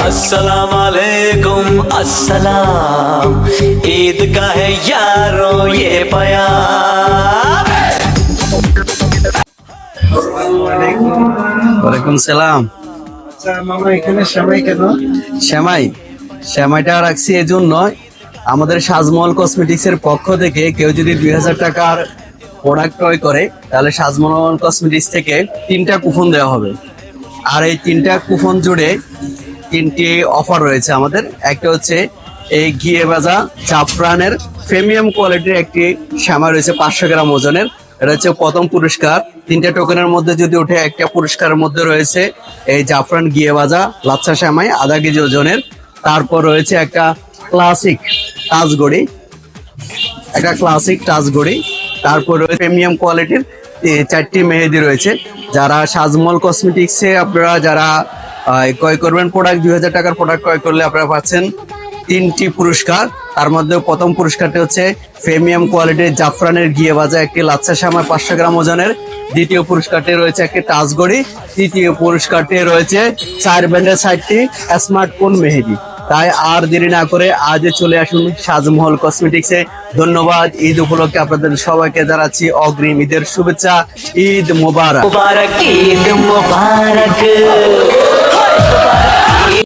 अस्सलाम वालेकुम अस्सलाम, ईद का है यारो ये प्यार। ওয়ালাইকুম সালাম। মামা এখানে সেমাই কেন? সেমাইটা রাখছি এই জন্য, আমাদের সাজমহল কসমেটিক্স এর পক্ষ থেকে কেউ যদি 2000 টাকার প্রোডাক্ট ক্রয় করে তাহলে সাজমহল কসমেটিক্স থেকে 3টা কুপন দেওয়া হবে। আর এই 3টা কুপন জুড়ে 3টি অফার রয়েছে আমাদের। একটা হচ্ছে এই ঘিয়ে ভাজা জাফরানের প্রিমিয়াম কোয়ালিটির একটি সেমাই রয়েছে 500 গ্রাম ওজনের, এটা হচ্ছে প্রথম পুরস্কার। 3টা টোকেনের মধ্যে যদি ওঠে, একটা পুরস্কারের মধ্যে রয়েছে এই জাফরান ঘিয়ে ভাজা লাচ্ছা সেমাই আধা কেজি ওজনের। তারপর রয়েছে একটা ক্লাসিক টাচগড়ি, তারপর রয়েছে প্রিমিয়াম কোয়ালিটির 4টি মেহেদি রয়েছে। যারা সাজমহল কসমেটিক্সে আপনারা যারা ক্রয় করবেন প্রোডাক্ট, 2000 টাকার প্রোডাক্ট ক্রয় করলে আপনারা পাচ্ছেন 3টি পুরস্কার। তার মধ্যে প্রথম পুরস্কারটি হচ্ছে প্রিমিয়াম কোয়ালিটির জাফরানের ঘিয়ে ভাজা একটি লাচ্ছা সেমাই 500 গ্রাম ওজনের। দ্বিতীয় পুরস্কারটি রয়েছে একটি টাচগড়ি। তৃতীয় পুরস্কারটি রয়েছে 4 ব্যান্ডের 60টি স্মার্টফোন মেহেদি। তাই আর দেরি না করে আজ চলে আসুন সাজমহল কসমেটিক্সে। ধন্যবাদ। ঈদ উপলক্ষে আপনাদের সবাইকে জানাচ্ছি অগ্রিম ঈদের শুভেচ্ছা। ঈদ মোবারক। मुबारक ईद मुबारक।